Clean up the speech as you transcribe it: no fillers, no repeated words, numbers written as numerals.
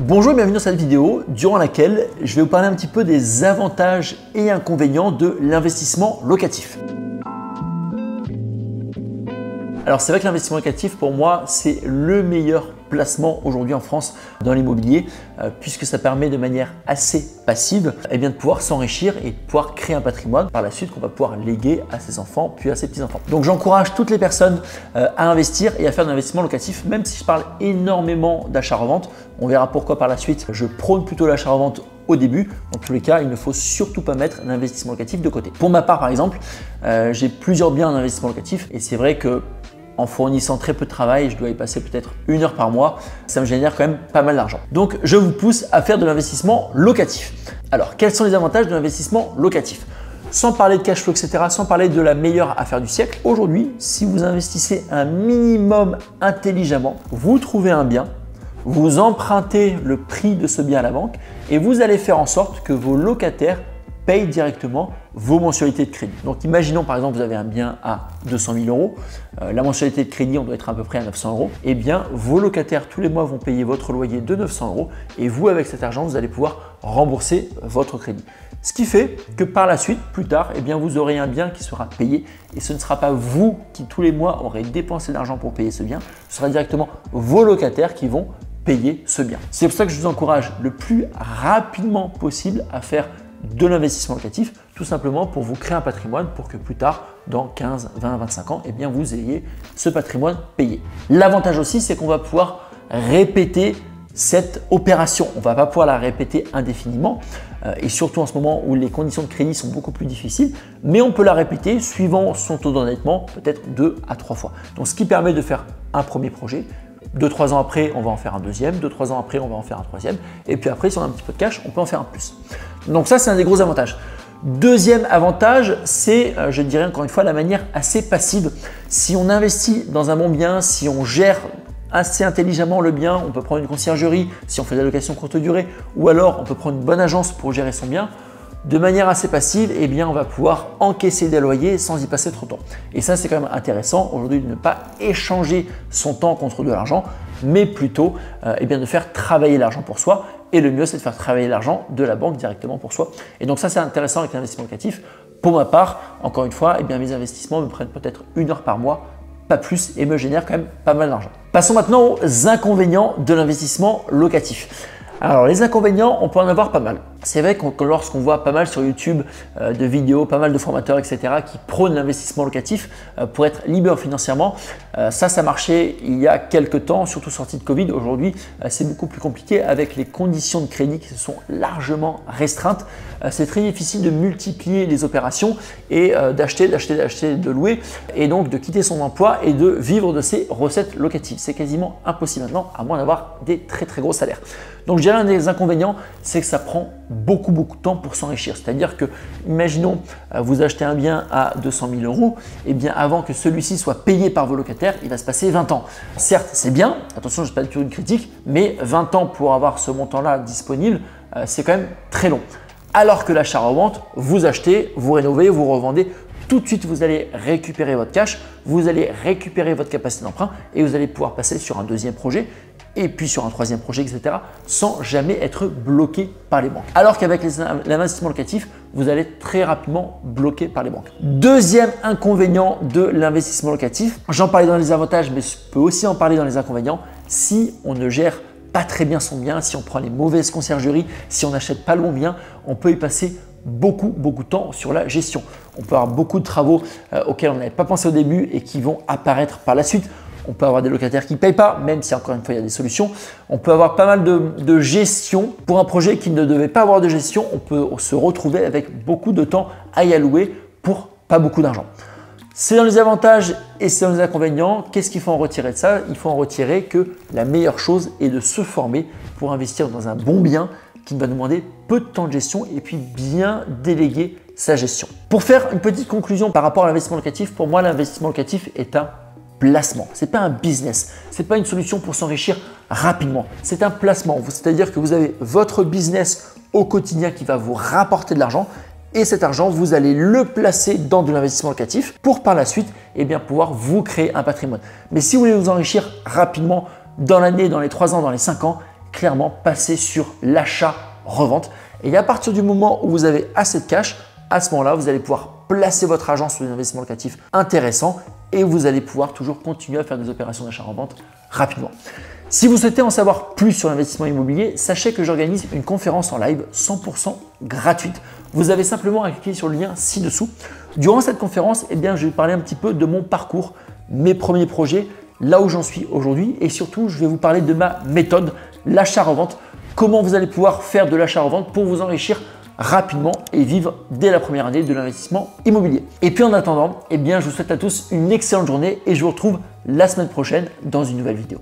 Bonjour et bienvenue dans cette vidéo durant laquelle je vais vous parler un petit peu des avantages et inconvénients de l'investissement locatif. Alors c'est vrai que l'investissement locatif pour moi c'est le meilleur placement aujourd'hui en France dans l'immobilier puisque ça permet de manière assez passive de pouvoir s'enrichir et de pouvoir créer un patrimoine par la suite qu'on va pouvoir léguer à ses enfants puis à ses petits-enfants. Donc j'encourage toutes les personnes à investir et à faire de l'investissement locatif, même si je parle énormément d'achat-revente. On verra pourquoi par la suite. Je prône plutôt l'achat-revente au début. Dans tous les cas, il ne faut surtout pas mettre l'investissement locatif de côté. Pour ma part par exemple, j'ai plusieurs biens en investissement locatif et c'est vrai que en fournissant très peu de travail, je dois y passer peut-être 1 heure par mois, ça me génère quand même pas mal d'argent. Donc je vous pousse à faire de l'investissement locatif. Alors quels sont les avantages de l'investissement locatif? Sans parler de cash flow, etc., sans parler de la meilleure affaire du siècle, aujourd'hui, si vous investissez un minimum intelligemment, vous trouvez un bien, vous empruntez le prix de ce bien à la banque et vous allez faire en sorte que vos locataires payent directement vos mensualités de crédit. Donc imaginons par exemple vous avez un bien à 200 000 euros, la mensualité de crédit on doit être à peu près à 900 euros, et bien vos locataires tous les mois vont payer votre loyer de 900 euros et vous avec cet argent vous allez pouvoir rembourser votre crédit. Ce qui fait que par la suite, plus tard, vous aurez un bien qui sera payé et ce ne sera pas vous qui tous les mois aurez dépensé de l'argent pour payer ce bien, ce sera directement vos locataires qui vont payer ce bien. C'est pour ça que je vous encourage le plus rapidement possible à faire de l'investissement locatif, tout simplement pour vous créer un patrimoine pour que plus tard, dans 15, 20, 25 ans, vous ayez ce patrimoine payé. L'avantage aussi, c'est qu'on va pouvoir répéter cette opération. On ne va pas pouvoir la répéter indéfiniment et surtout en ce moment où les conditions de crédit sont beaucoup plus difficiles, mais on peut la répéter suivant son taux d'endettement, peut-être 2 à 3 fois. Donc ce qui permet de faire un premier projet. 2-3 ans après, on va en faire un deuxième. 2-3 ans après, on va en faire un troisième. Et puis après, si on a un petit peu de cash, on peut en faire un plus. Donc ça, c'est un des gros avantages. Deuxième avantage, c'est, je dirais encore une fois, la manière assez passive. Si on investit dans un bon bien, si on gère assez intelligemment le bien, on peut prendre une conciergerie si on fait de la location courte durée, ou alors on peut prendre une bonne agence pour gérer son bien. De manière assez passive, on va pouvoir encaisser des loyers sans y passer trop de temps. Et ça, c'est quand même intéressant aujourd'hui de ne pas échanger son temps contre de l'argent, mais plutôt de faire travailler l'argent pour soi. Et le mieux, c'est de faire travailler l'argent de la banque directement pour soi. Et donc ça, c'est intéressant avec l'investissement locatif. Pour ma part, encore une fois, mes investissements me prennent peut-être 1 heure par mois, pas plus, et me génèrent quand même pas mal d'argent. Passons maintenant aux inconvénients de l'investissement locatif. Alors les inconvénients, on peut en avoir pas mal. C'est vrai que lorsqu'on voit pas mal sur YouTube de vidéos, pas mal de formateurs, etc. qui prônent l'investissement locatif pour être libre financièrement, ça marchait il y a quelques temps, surtout sorti de Covid. Aujourd'hui, c'est beaucoup plus compliqué avec les conditions de crédit qui se sont largement restreintes. C'est très difficile de multiplier les opérations et d'acheter, de louer et donc de quitter son emploi et de vivre de ses recettes locatives. C'est quasiment impossible maintenant à moins d'avoir des très gros salaires. Donc je dirais un des inconvénients, c'est que ça prend beaucoup de temps pour s'enrichir. C'est-à-dire que, imaginons, vous achetez un bien à 200 000 euros, avant que celui-ci soit payé par vos locataires, il va se passer 20 ans. Certes, c'est bien, attention, je ne fais pas du tout une critique, mais 20 ans pour avoir ce montant-là disponible, c'est quand même très long. Alors que l'achat-revente, vous achetez, vous rénovez, vous revendez, tout de suite, vous allez récupérer votre cash, vous allez récupérer votre capacité d'emprunt et vous allez pouvoir passer sur un deuxième projet et puis sur un troisième projet, etc. sans jamais être bloqué par les banques. Alors qu'avec l'investissement locatif, vous allez être très rapidement bloqué par les banques. Deuxième inconvénient de l'investissement locatif, j'en parlais dans les avantages, mais je peux aussi en parler dans les inconvénients, si on ne gère pas très bien son bien, si on prend les mauvaises conciergeries, si on n'achète pas le bon bien, on peut y passer beaucoup de temps sur la gestion. On peut avoir beaucoup de travaux auxquels on n'avait pas pensé au début et qui vont apparaître par la suite. On peut avoir des locataires qui ne payent pas, même si encore une fois il y a des solutions. On peut avoir pas mal de gestion. Pour un projet qui ne devait pas avoir de gestion, on peut se retrouver avec beaucoup de temps à y allouer pour pas beaucoup d'argent. C'est dans les avantages et c'est dans les inconvénients. Qu'est-ce qu'il faut en retirer de ça? Il faut en retirer que la meilleure chose est de se former pour investir dans un bon bien qui va nous demander peu de temps de gestion et puis bien déléguer sa gestion. Pour faire une petite conclusion par rapport à l'investissement locatif, pour moi l'investissement locatif est un placement. Ce n'est pas un business, ce n'est pas une solution pour s'enrichir rapidement. C'est un placement, c'est-à-dire que vous avez votre business au quotidien qui va vous rapporter de l'argent et cet argent, vous allez le placer dans de l'investissement locatif pour par la suite pouvoir vous créer un patrimoine. Mais si vous voulez vous enrichir rapidement dans l'année, dans les 3 ans, dans les 5 ans, clairement passer sur l'achat-revente. Et à partir du moment où vous avez assez de cash, à ce moment-là, vous allez pouvoir placer votre argent sur des investissements locatifs intéressants et vous allez pouvoir toujours continuer à faire des opérations d'achat-revente rapidement. Si vous souhaitez en savoir plus sur l'investissement immobilier, sachez que j'organise une conférence en live 100% gratuite. Vous avez simplement à cliquer sur le lien ci-dessous. Durant cette conférence, je vais vous parler un petit peu de mon parcours, mes premiers projets, là où j'en suis aujourd'hui et surtout, je vais vous parler de ma méthode, l'achat-revente, comment vous allez pouvoir faire de l'achat-revente pour vous enrichir rapidement et vivre dès la première année de l'investissement immobilier. Et puis en attendant, je vous souhaite à tous une excellente journée et je vous retrouve la semaine prochaine dans une nouvelle vidéo.